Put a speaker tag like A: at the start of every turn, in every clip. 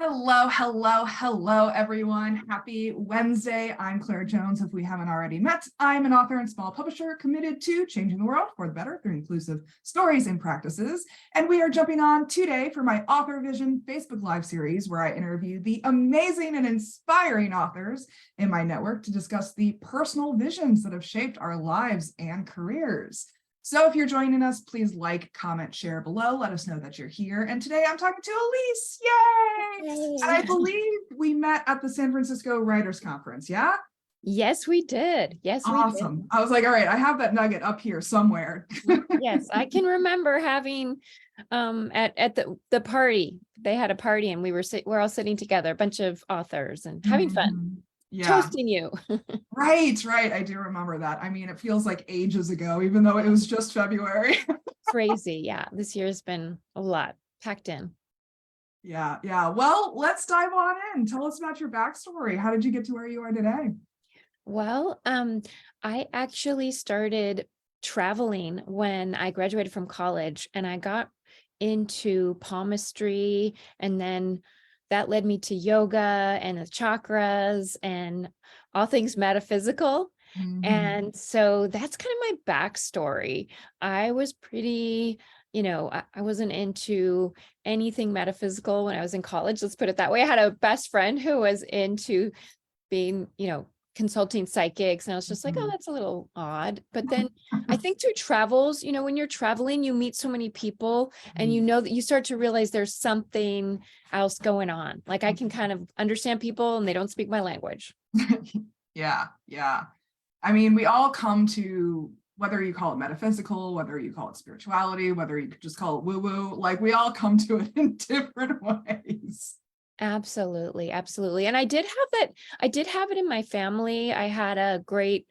A: Hello, hello, hello, everyone. Happy Wednesday. I'm Claire Jones. If we haven't already met, I'm an author and small publisher committed to changing the world for the better through inclusive stories and practices. And we are jumping on today for my Authorvision Facebook Live series, where I interview the amazing and inspiring authors in my network to discuss the personal visions that have shaped our lives and careers. So if you're joining us, please like, comment, share below. Let us know that you're here. And today I'm talking to Elise. Yay! And I believe we met at the San Francisco Writers Conference, yeah?
B: Yes, we did. Yes, we did.
A: Awesome. I was like, all right, I have that nugget up here somewhere.
B: Yes, I can remember having at the party. They had a party and we're all sitting together, a bunch of authors and having fun.
A: Yeah.
B: Toasting you.
A: Right. I do remember that. I mean, it feels like ages ago, even though it was just February.
B: Crazy. Yeah, this year's been a lot packed in.
A: Yeah. Well, let's dive on in. Tell us about your backstory. How did you get to where you are today?
B: Well, I actually started traveling when I graduated from college, and I got into palmistry, and then that led me to yoga and the chakras and all things metaphysical. And so that's kind of my backstory. I was pretty, I wasn't into anything metaphysical when I was in college. Let's put it that way. I had a best friend who was into being, consulting psychics. And I was just like, oh, that's a little odd. But then I think through travels, when you're traveling, you meet so many people and that you start to realize there's something else going on. Like I can kind of understand people and they don't speak my language.
A: Yeah. I mean, we all come to, whether you call it metaphysical, whether you call it spirituality, whether you just call it woo-woo, like we all come to it in different ways.
B: Absolutely. And I did have it in my family. I had a great,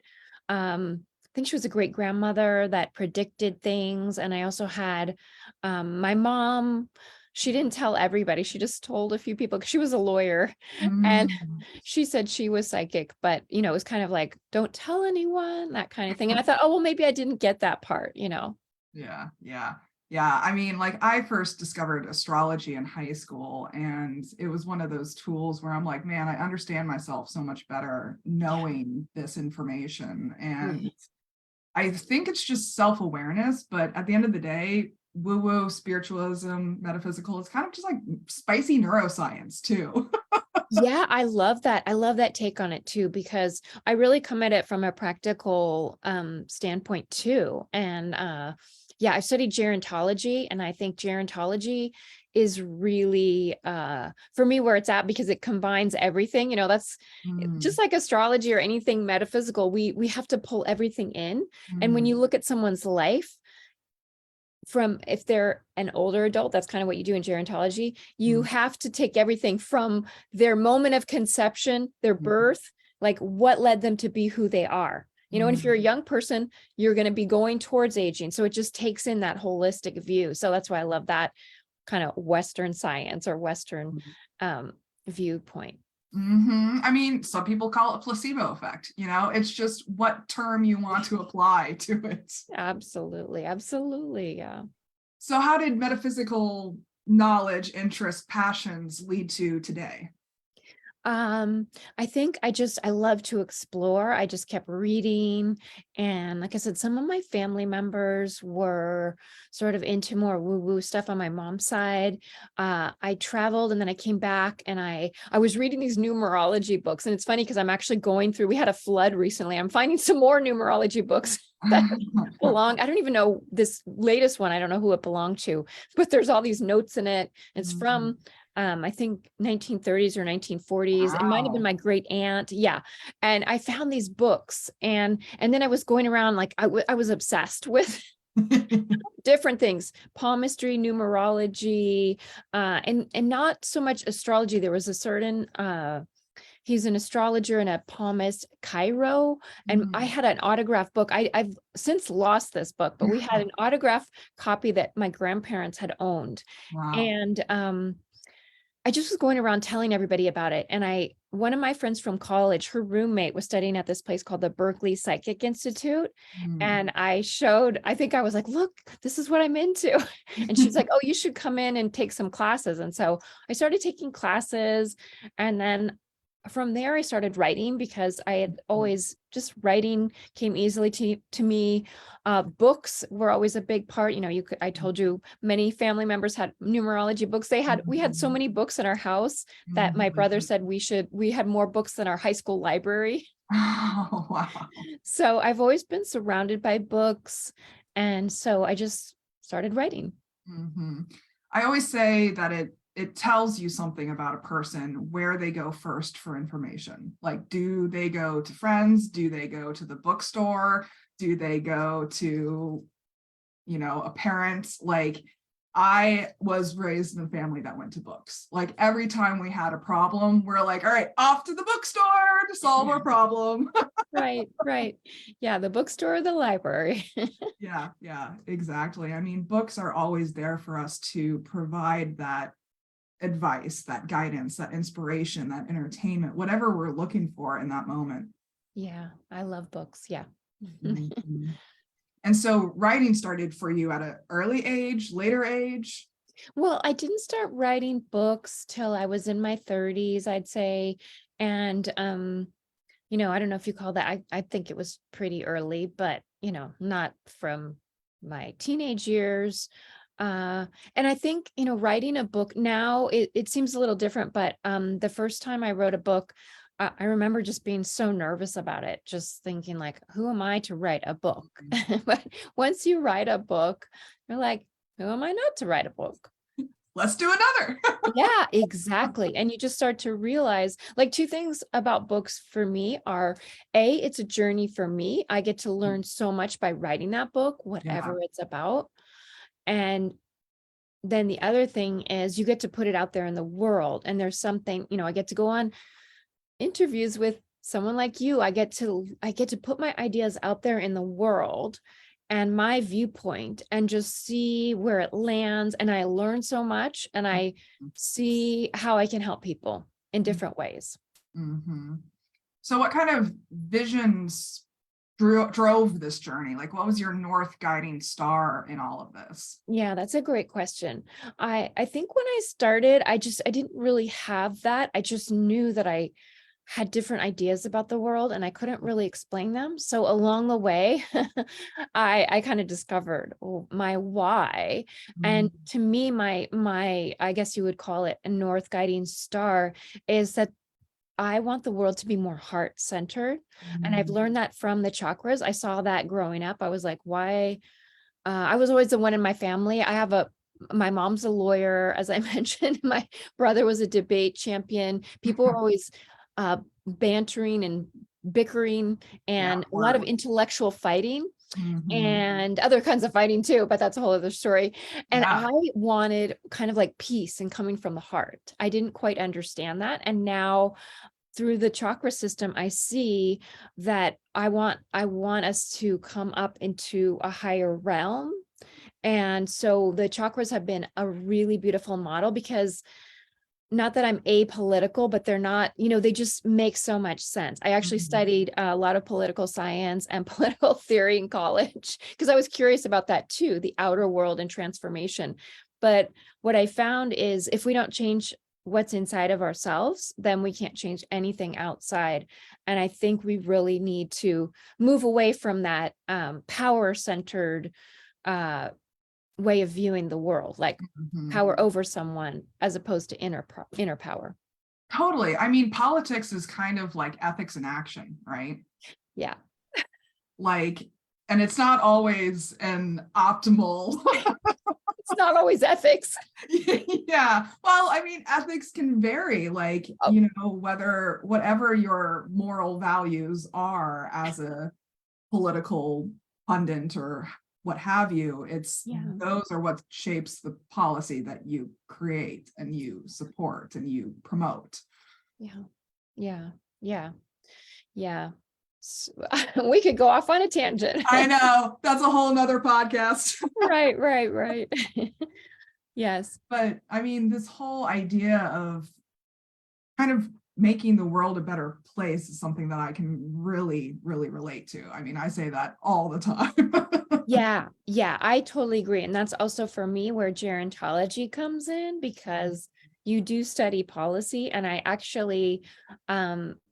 B: I think she was a great grandmother that predicted things. And I also had my mom. She didn't tell everybody. She just told a few people because she was a lawyer and she said she was psychic, but it was kind of like, don't tell anyone, that kind of thing. And I thought, oh, well, maybe I didn't get that part,
A: Yeah. I mean, like I first discovered astrology in high school, and it was one of those tools where I'm like, man, I understand myself so much better knowing this information. And I think it's just self-awareness, but at the end of the day, woo-woo, spiritualism, metaphysical, it's kind of just like spicy neuroscience too.
B: Yeah, I love that. I love that take on it too, because I really come at it from a practical standpoint too. And I studied gerontology, and I think gerontology is really for me where it's at, because it combines everything. That's just like astrology or anything metaphysical. We have to pull everything in. And when you look at someone's life, from if they're an older adult, that's kind of what you do in gerontology. You have to take everything from their moment of conception, their birth, like what led them to be who they are. And if you're a young person, you're going to be going towards aging. So it just takes in that holistic view. So that's why I love that kind of Western science or Western viewpoint.
A: I mean, some people call it placebo effect. It's just what term you want to apply to it.
B: Absolutely. Yeah.
A: So how did metaphysical knowledge, interests, passions lead to today?
B: I think I love to explore. I just kept reading. And like I said, some of my family members were sort of into more woo-woo stuff on my mom's side. I traveled and then I came back and I was reading these numerology books. And it's funny because I'm actually we had a flood recently. I'm finding some more numerology books that I don't even know this latest one. I don't know who it belonged to, but there's all these notes in it. It's from I think 1930s or 1940s. Wow. It might have been my great aunt. Yeah. And I found these books and then I was going around like I was obsessed with different things, palmistry, numerology, and not so much astrology. There was a certain, he's an astrologer and a palmist, Cairo. And I had an autograph book. I've since lost this book, but we had an autograph copy that my grandparents had owned.
A: Wow.
B: And, I just was going around telling everybody about it. And one of my friends from college, her roommate was studying at this place called the Berkeley Psychic Institute. And I think I was like, look, this is what I'm into. And she's like, oh, you should come in and take some classes. And so I started taking classes. And then from there, I started writing because I had always just writing came easily to me. Books were always a big part. I told you many family members had numerology books. We had so many books in our house that my brother said we had more books than our high school library.
A: Oh, wow.
B: So I've always been surrounded by books. And so I just started writing.
A: I always say that it tells you something about a person where they go first for information. Like, do they go to friends? Do they go to the bookstore? Do they go to, a parent? Like, I was raised in a family that went to books. Like, every time we had a problem, we're like, all right, off to the bookstore to solve our problem.
B: Right. Yeah, the bookstore or the library.
A: Yeah, exactly. I mean, books are always there for us to provide that advice, that guidance, that inspiration, that entertainment, whatever we're looking for in that moment.
B: Yeah, I love books. Yeah.
A: And so writing started for you at an early age, later age?
B: Well, I didn't start writing books till I was in my 30s, I'd say. And I don't know if you call that, I think it was pretty early, but not from my teenage years. And I think, writing a book now, it seems a little different, but the first time I wrote a book, I remember just being so nervous about it, just thinking like, who am I to write a book? But once you write a book, you're like, who am I not to write a book?
A: Let's do another.
B: Yeah, exactly. And you just start to realize, like, two things about books for me are, A, it's a journey for me. I get to learn so much by writing that book, whatever it's about. And then the other thing is you get to put it out there in the world. And there's something, I get to go on interviews with someone like you. I get to put my ideas out there in the world and my viewpoint and just see where it lands. And I learn so much and I see how I can help people in different ways.
A: So what kind of visions drove this journey? Like, what was your North guiding star in all of this?
B: Yeah, that's a great question. I think when I started, I didn't really have that. I just knew that I had different ideas about the world and I couldn't really explain them. So along the way, I kind of discovered my why. And to me, my I guess you would call it a North guiding star is that I want the world to be more heart-centered. And I've learned that from the chakras. I saw that growing up. I was like, why? I was always the one in my family. My mom's a lawyer, as I mentioned. My brother was a debate champion. People were always bantering and bickering and a lot of intellectual fighting and other kinds of fighting too, but that's a whole other story. And I wanted kind of like peace and coming from the heart. I didn't quite understand that. And now through the chakra system, I see that I want us to come up into a higher realm. And so the chakras have been a really beautiful model because not that I'm apolitical, but they're not, they just make so much sense. I actually studied a lot of political science and political theory in college because I was curious about that too, the outer world and transformation. But what I found is if we don't change what's inside of ourselves, then we can't change anything outside. And I think we really need to move away from that power-centered way of viewing the world, like power over someone as opposed to inner power.
A: Totally. I mean, politics is kind of like ethics in action, right?
B: Yeah.
A: Like, and it's not always an optimal.
B: It's not always ethics.
A: Yeah. Well, I mean, ethics can vary, like, whatever your moral values are as a political pundit or what have you, those are what shapes the policy that you create and you support and you promote.
B: Yeah. So, we could go off on a tangent.
A: I know, that's a whole nother podcast.
B: Right. Yes.
A: But I mean, this whole idea of kind of making the world a better place is something that I can really, really relate to. I mean, I say that all the time.
B: Yeah, yeah, I totally agree. And that's also for me where gerontology comes in, because you do study policy. And I actually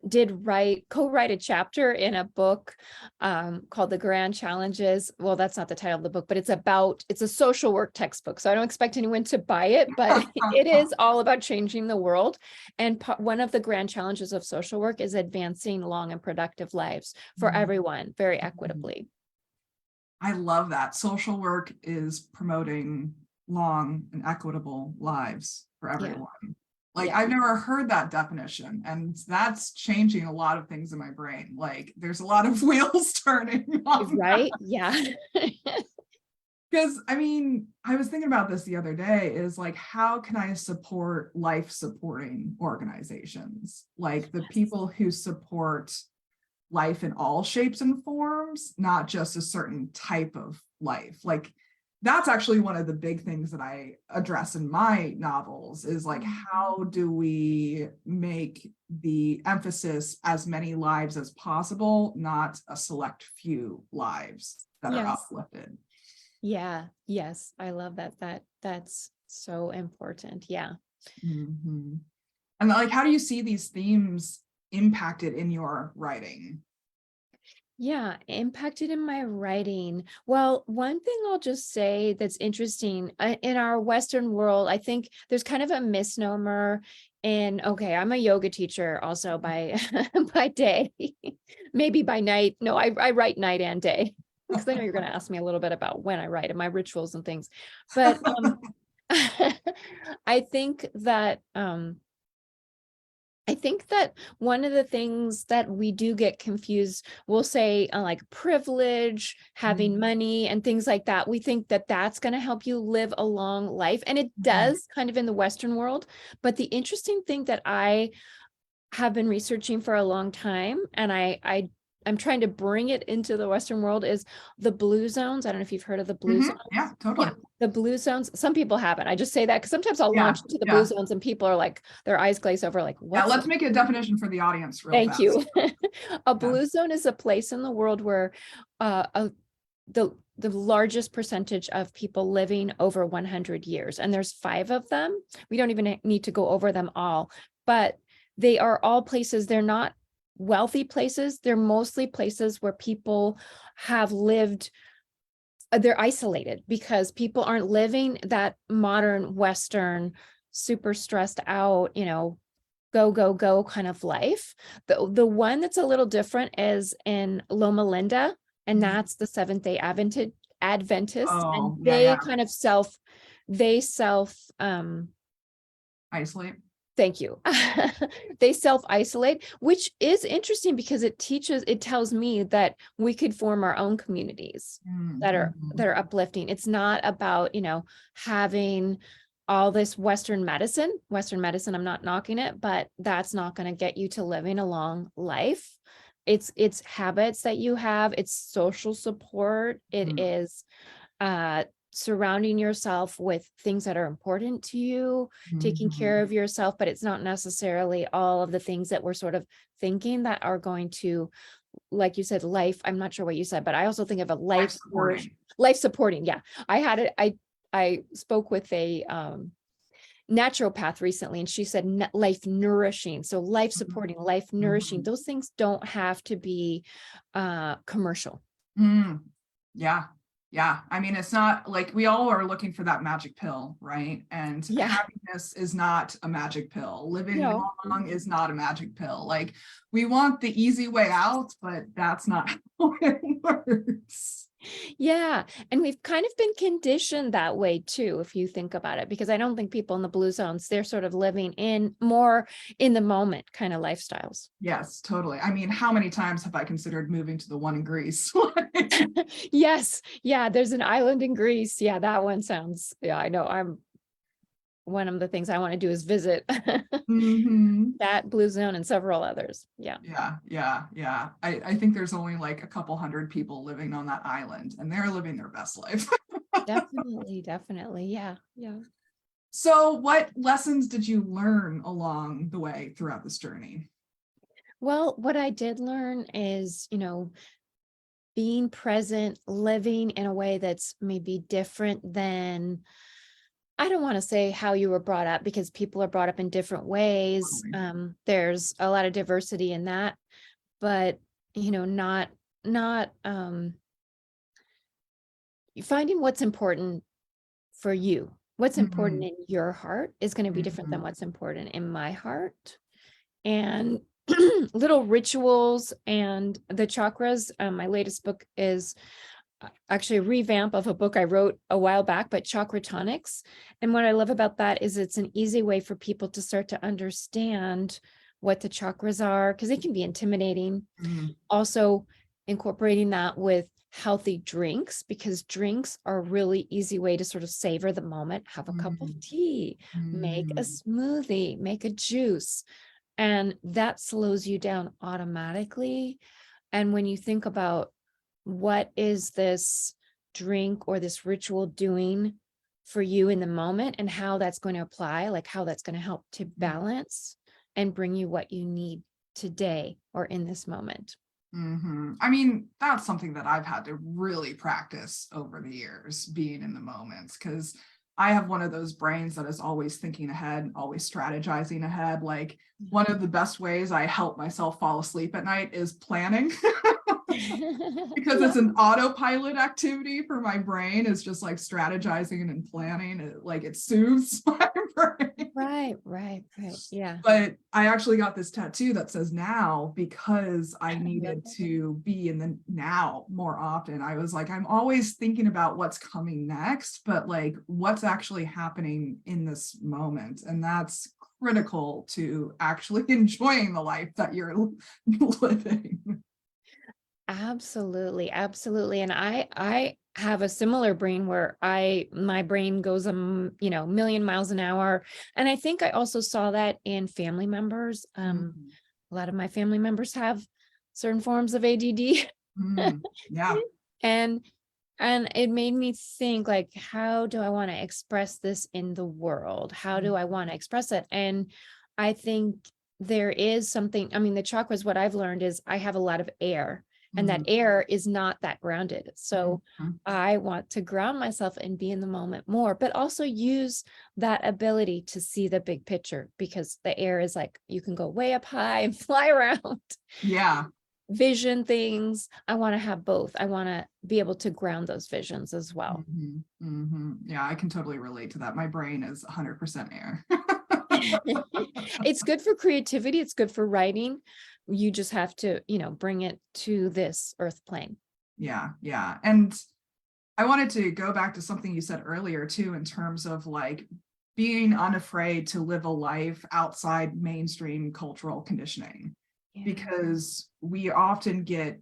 B: did co-write a chapter in a book called The Grand Challenges. Well, that's not the title of the book, but it's a social work textbook. So I don't expect anyone to buy it, but it is all about changing the world. And one of the grand challenges of social work is advancing long and productive lives for everyone very equitably.
A: I love that. Social work is promoting long and equitable lives for everyone. Like,
B: Yeah.
A: I've never heard that definition, and that's changing a lot of things in my brain. Like, there's a lot of wheels turning on
B: Right? Yeah.
A: because I mean, I was thinking about this the other day, is like, how can I support life supporting organizations? Like the people who support life in all shapes and forms, not just a certain type of life. Like that's actually one of the big things that I address in my novels, is like, how do we make the emphasis as many lives as possible, not a select few lives that are
B: Yes.
A: uplifted.
B: Yeah. Yes. I love that. That's so important. Yeah.
A: Mm-hmm. And like, how do you see these themes impacted in your writing?
B: Yeah, impacted in my writing. Well, one thing I'll just say that's interesting in our Western world, I think there's kind of a misnomer. And okay, I'm a yoga teacher also by by day, maybe by night. No, I write night and day, because I know you're going to ask me a little bit about when I write and my rituals and things. But I think that one of the things that we do get confused, we'll say like privilege, having money and things like that. We think that that's going to help you live a long life. And it does kind of in the Western world. But the interesting thing that I have been researching for a long time, and I'm trying to bring it into the Western world, is the blue zones. I don't know if you've heard of the blue zones.
A: Yeah, totally.
B: Yeah, the blue zones. Some people haven't. I just say that because sometimes I'll
A: Yeah,
B: launch into the blue zones and people are like, their eyes glaze over, like,
A: Yeah,
B: what's
A: let's make a definition for the audience real
B: Thank
A: fast.
B: you. A blue zone is a place in the world where the largest percentage of people living over 100 years, and there's 5 of them. We don't even need to go over them all, but they are all places. They're not wealthy places. They're mostly places where people have lived. They're isolated because people aren't living that modern Western, super stressed out, go, go, go kind of life. The one that's a little different is in Loma Linda, and that's the Seventh-day Adventists, and they kind of they
A: isolate.
B: Thank you. They self-isolate, which is interesting because it tells me that we could form our own communities that are uplifting. It's not about, having all this Western medicine, I'm not knocking it, but that's not going to get you to living a long life. It's habits that you have, it's social support. It is surrounding yourself with things that are important to you, taking care of yourself, but it's not necessarily all of the things that we're sort of thinking that are going to, like you said, life. I'm not sure what you said, but I also think of a life supporting. Yeah. I spoke with a naturopath recently, and she said life nourishing. So life supporting, life nourishing, those things don't have to be commercial.
A: Yeah. Yeah. I mean, it's not like we all are looking for that magic pill, right? And happiness is not a magic pill. Living long is not a magic pill. Like, we want the easy way out, but that's not how it works.
B: Yeah. And we've kind of been conditioned that way too, if you think about it, because I don't think people in the blue zones, they're sort of living in more in the moment kind of lifestyles.
A: Yes, totally. I mean, how many times have I considered moving to the one in Greece?
B: Yes. Yeah. There's an island in Greece. Yeah. That one sounds, I know. One of the things I want to do is visit that blue zone and several others. Yeah.
A: Yeah. I think there's only like a couple hundred people living on that island, and they're living their best life.
B: Definitely. Yeah.
A: So what lessons did you learn along the way throughout this journey?
B: Well, what I did learn is, being present, living in a way that's maybe different than, I don't want to say how you were brought up, because people are brought up in different ways.
A: Totally.
B: There's a lot of diversity in that, but not finding what's important for you. What's important
A: Mhm,
B: in your heart is going to be different than
A: mhm,
B: what's important in my heart. And little rituals and the chakras. My latest book is actually a revamp of a book I wrote a while back, but Chakra Tonics. And what I love about that is it's an easy way for people to start to understand what the chakras are, because they can be intimidating.
A: mhm,
B: Also, incorporating that with healthy drinks, because drinks are a really easy way to sort of savor the moment. Have a cup of
A: mhm,
B: tea, make a
A: mhm,
B: smoothie, make a juice, and that slows you down automatically. And when you think about what is this drink or this ritual doing for you in the moment, and how that's going to apply, like how that's going to help to balance and bring you what you need today or in this moment.
A: mhm. I mean, that's something that I've had to really practice over the years, being in the moments, because I have one of those brains that is always thinking ahead, always strategizing ahead. Like, one of the best ways I help myself fall asleep at night is planning. Because it's an autopilot activity for my brain, is just like strategizing and planning. It soothes my brain.
B: Right. Yeah.
A: But I actually got this tattoo that says now, because I
B: I love
A: needed
B: that.
A: to be in the now more often. I was like, I'm always thinking about what's coming next, but like what's actually happening in this moment. And that's critical to actually enjoying the life that you're living.
B: Absolutely. And I have a similar brain where my brain goes million miles an hour. And I think I also saw that in family members.
A: Mhm.
B: A lot of my family members have certain forms of ADD.
A: Mm, yeah.
B: and and it made me think, like, how do I want to express this in the world? How do I want to express it? And I think there is something, I mean, the chakras, what I've learned is I have a lot of air, and that
A: Mhm.
B: air is not that grounded. So
A: Mhm.
B: I want to ground myself and be in the moment more, but also use that ability to see the big picture, because the air is like, you can go way up high and fly around,
A: Yeah.
B: vision things. I want to have both. I want to be able to ground those visions as well.
A: Mhm. Mhm. Yeah, I can totally relate to that. My brain is 100% air.
B: It's good for creativity. It's good for writing. You just have to, bring it to this earth plane.
A: Yeah, yeah. And I wanted to go back to something you said earlier too, in terms of like being unafraid to live a life outside mainstream cultural conditioning,
B: Yeah.
A: because we often get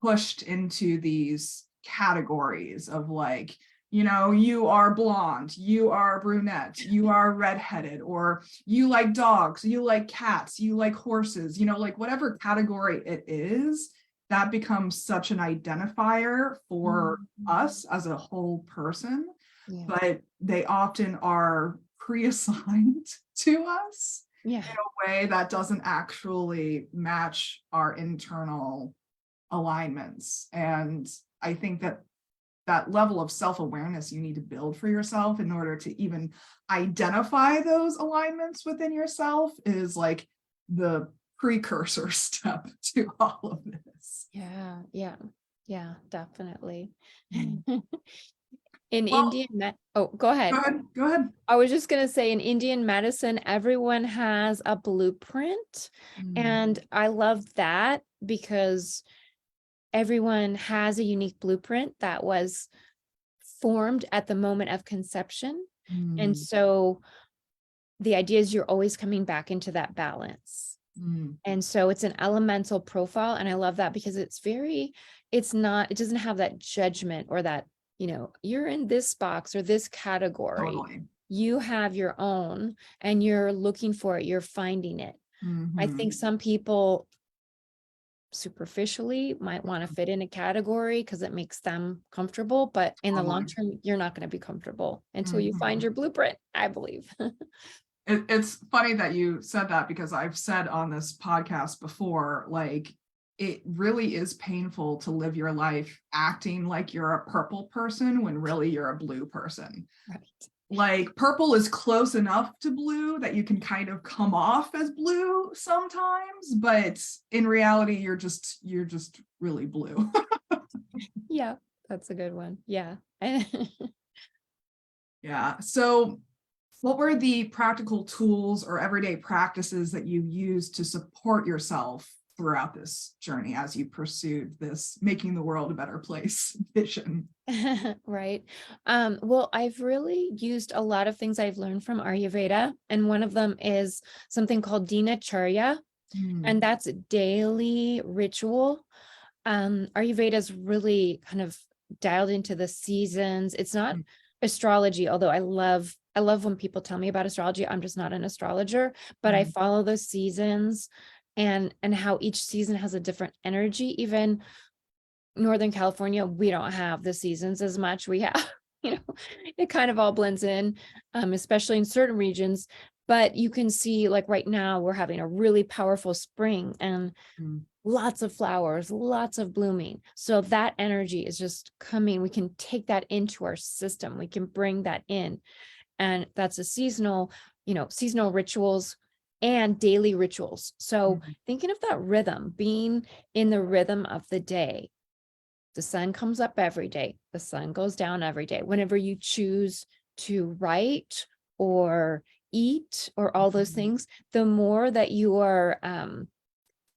A: pushed into these categories of like, you are blonde, you are brunette, you are redheaded, or you like dogs, you like cats, you like horses, like whatever category it is, that becomes such an identifier for
B: Mhm.
A: us as a whole person.
B: Yeah.
A: But they often are pre-assigned to us
B: Yeah.
A: in a way that doesn't actually match our internal alignments. And I think that that level of self-awareness you need to build for yourself in order to even identify those alignments within yourself is like the precursor step to all of this.
B: Yeah, definitely.
A: Mm.
B: In
A: Well,
B: oh, go
A: go
B: ahead.
A: ahead. Go ahead.
B: I was just going to say, in Indian medicine, everyone has a blueprint.
A: Mm,
B: And I love that, because everyone has a unique blueprint that was formed at the moment of conception. And
A: mm,
B: so the idea is you're always coming back into that balance.
A: mm.
B: And so it's an elemental profile. And I love that, because it doesn't have that judgment, or that, you're in this box or this category.
A: Totally.
B: You have your own, and you're looking for it, you're finding it. I think
A: Mhm.
B: some people superficially might want to fit in a category because it makes them comfortable, but in the long
A: Totally.
B: term, you're not going to be comfortable until you find
A: Mhm.
B: your blueprint, I believe.
A: It's funny that you said that, because I've said on this podcast before, like, it really is painful to live your life acting like you're a purple person when really you're a blue person.
B: Right.
A: Like, purple is close enough to blue that you can kind of come off as blue sometimes, but in reality, you're just really blue.
B: Yeah, that's a good one. Yeah.
A: Yeah. So what were the practical tools or everyday practices that you used to support yourself throughout this journey as you pursued this making the world a better place vision?
B: Right. Well, I've really used a lot of things I've learned from Ayurveda, and one of them is something called Dinacharya, and
A: Mm,
B: that's a daily ritual. Ayurveda is really kind of dialed into the seasons. It's not
A: mm,
B: astrology, although I love when people tell me about astrology. I'm just not an astrologer, but I
A: mm,
B: follow those seasons and how each season has a different energy. Even Northern California, we don't have the seasons as much. We have, it kind of all blends in, especially in certain regions. But you can see, like right now, we're having a really powerful spring and
A: mm,
B: lots of flowers, lots of blooming. So that energy is just coming. We can take that into our system. We can bring that in. And that's a seasonal rituals and daily rituals. So
A: mm,
B: thinking of that rhythm, being in the rhythm of the day. The sun comes up every day. The sun goes down every day. Whenever you choose to write or eat or all those
A: mm,
B: things, the more that you are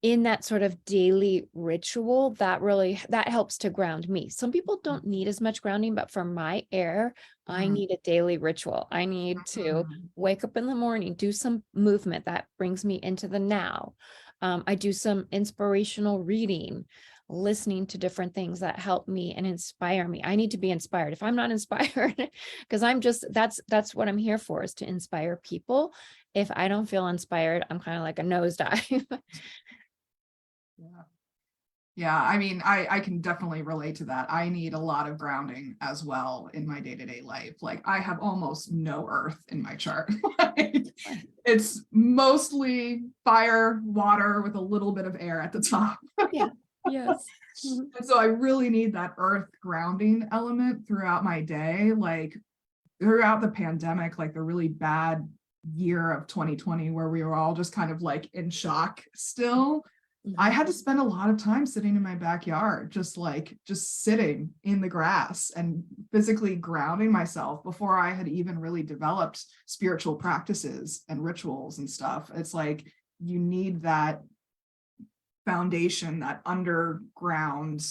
B: in that sort of daily ritual, that helps to ground me. Some people don't need as much grounding, but for my air, I
A: mm,
B: need a daily ritual. I need to
A: mm.
B: wake up in the morning, do some movement that brings me into the now. I do some inspirational reading, listening to different things that help me and inspire me. I need to be inspired. If I'm not inspired, because that's what I'm here for, is to inspire people. If I don't feel inspired, I'm kind of like a nosedive.
A: Yeah. Yeah, I mean, I can definitely relate to that. I need a lot of grounding as well in my day-to-day life. Like, I have almost no earth in my chart. Like, it's mostly fire, water with a little bit of air at the top.
B: Yeah. Yes. Mhm.
A: And so I really need that earth grounding element throughout my day. Like, throughout the pandemic, like the really bad year of 2020, where we were all just kind of like in shock still, I
B: Mhm.
A: had to spend a lot of time sitting in my backyard, just sitting in the grass and physically grounding myself before I had even really developed spiritual practices and rituals and stuff. It's like you need that foundation, that underground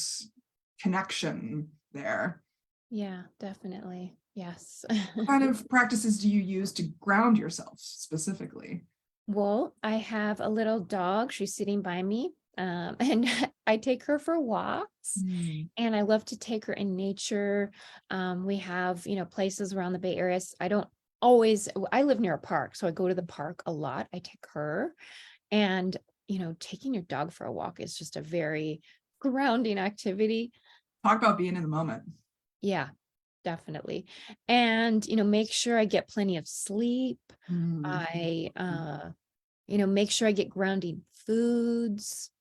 A: connection there.
B: Yeah, definitely. Yes.
A: What kind of practices do you use to ground yourself specifically?
B: Well, I have a little dog. She's sitting by me. And I take her for walks,
A: Mm,
B: and I love to take her in nature. We have, places around the Bay Area. I don't always, I live near a park, so I go to the park a lot. I take her, and, taking your dog for a walk is just a very grounding activity.
A: talk about being in the moment.
B: Yeah, definitely. And, make sure I get plenty of sleep.
A: Mm,
B: I, make sure I get grounding foods.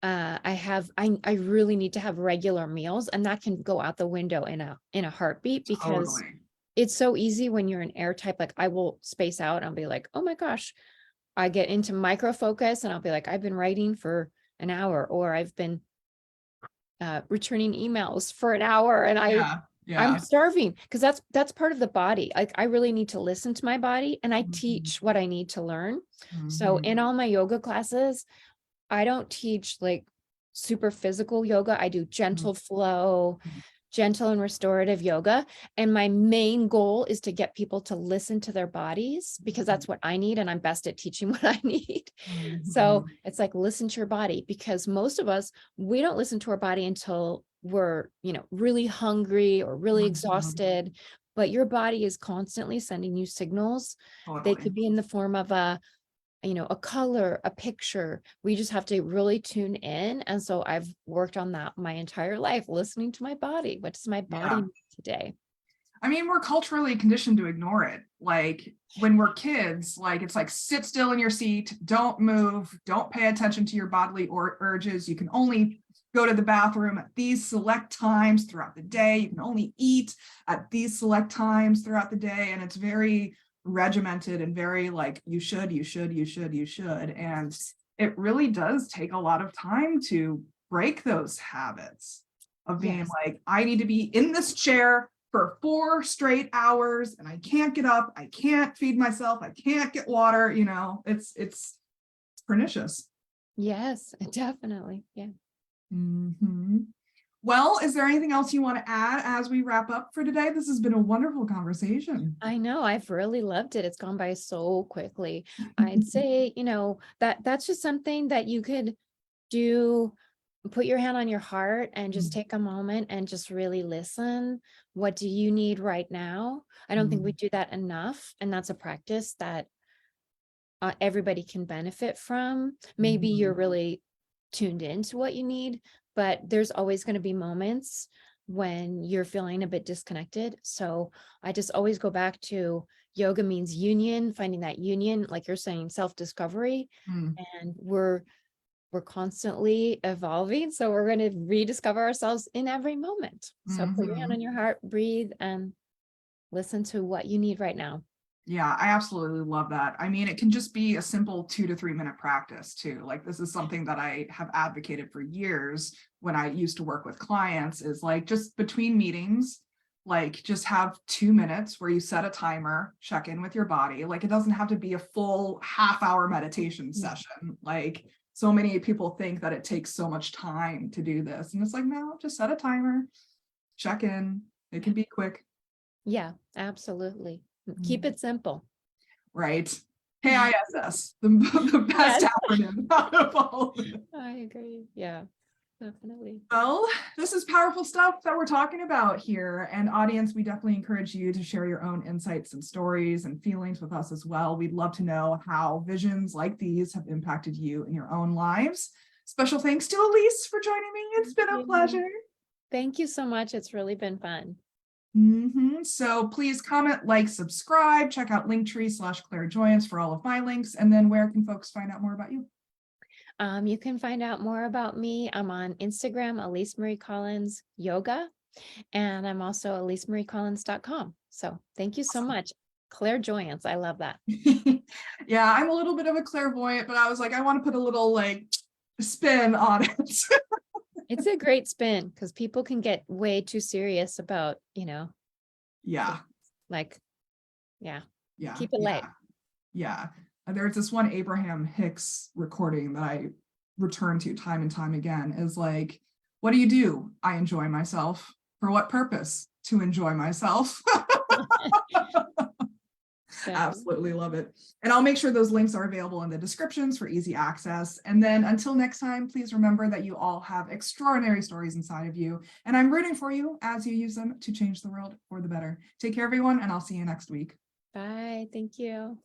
B: I really need to have regular meals, and that can go out the window in a heartbeat, because
A: totally.
B: it's so easy when you're an air type. Like, I will space out. I'll be like, oh my gosh, I get into micro focus and I'll be like, I've been writing for an hour, or I've been returning emails for an hour, and
A: Yeah,
B: I'm
A: yeah.
B: starving, because that's part of the body. Like, I really need to listen to my body, and I
A: Mhm,
B: teach what I need to learn. So
A: mhm,
B: in all my yoga classes, I don't teach like super physical yoga. I do
A: mhm,
B: gentle flow,
A: mhm,
B: gentle and restorative yoga. And my main goal is to get people to listen to their bodies, because
A: mhm,
B: that's what I need. And I'm best at teaching what I need. So
A: mhm.
B: it's like, listen to your body, because most of us, we don't listen to our body until we're, really hungry or really
A: Mhm.
B: exhausted. But your body is constantly sending you signals. They
A: Totally.
B: could be in the form of a a color, a picture. We just have to really tune in. And so I've worked on that my entire life, listening to my body. What does my body need today?
A: I mean, we're culturally conditioned to ignore it. Like when we're kids, like it's like sit still in your seat, don't move, don't pay attention to your bodily urges. You can only go to the bathroom at these select times throughout the day. You can only eat at these select times throughout the day. And it's very regimented and very like, you should. And it really does take a lot of time to break those habits of being like, I need to be in this chair for 4 straight hours and I can't get up, I can't feed myself, I can't get water, it's pernicious.
B: Yes, definitely. Yeah.
A: Well, is there anything else you want to add as we wrap up for today? This has been a wonderful conversation.
B: I know, I've really loved it. It's gone by so quickly. I'd say, that's just something that you could do. Put your hand on your heart and just take a moment and just really listen. What do you need right now? I don't think we do that enough. And that's a practice that everybody can benefit from. Maybe you're really tuned into what you need, but there's always going to be moments when you're feeling a bit disconnected. So I just always go back to yoga means union, finding that union, like you're saying, self-discovery. And we're constantly evolving. So we're going to rediscover ourselves in every moment. So put your hand on your heart, breathe, and listen to what you need right now.
A: Yeah, I absolutely love that. I mean, it can just be a simple 2 to 3 minute practice too. Like this is something that I have advocated for years when I used to work with clients, is like just between meetings, like just have 2 minutes where you set a timer, check in with your body. Like it doesn't have to be a full half-hour meditation session. Like so many people think that it takes so much time to do this. And it's like, no, just set a timer, check in. It can be quick.
B: Yeah, absolutely. Keep it simple.
A: Right. KISS, the best acronym out of all of it.
B: I agree. Yeah, definitely.
A: Well, this is powerful stuff that we're talking about here. And audience, we definitely encourage you to share your own insights and stories and feelings with us as well. We'd love to know how visions like these have impacted you in your own lives. Special thanks to Elise for joining me. It's been a pleasure.
B: Thank you so much. It's really been fun.
A: So please comment, like, subscribe, check out linktr.ee/clairjoyance for all of my links. And then where can folks find out more about you?
B: You can find out more about me. I'm on Instagram, Elise Marie Collins Yoga, and I'm also elisemariecollins.com. So thank you so much. Clairjoyance. I love that.
A: Yeah, I'm a little bit of a clairvoyant, but I was like, I want to put a little like spin on it.
B: It's a great spin because people can get way too serious about,
A: Yeah.
B: Like, yeah.
A: Keep
B: it light.
A: Yeah. There's this one Abraham Hicks recording that I return to time and time again, is like, what do? I enjoy myself. For what purpose? To enjoy myself. Absolutely love it. And I'll make sure those links are available in the descriptions for easy access. And then until next time, please remember that you all have extraordinary stories inside of you. And I'm rooting for you as you use them to change the world for the better. Take care, everyone, and I'll see you next week.
B: Bye. Thank you.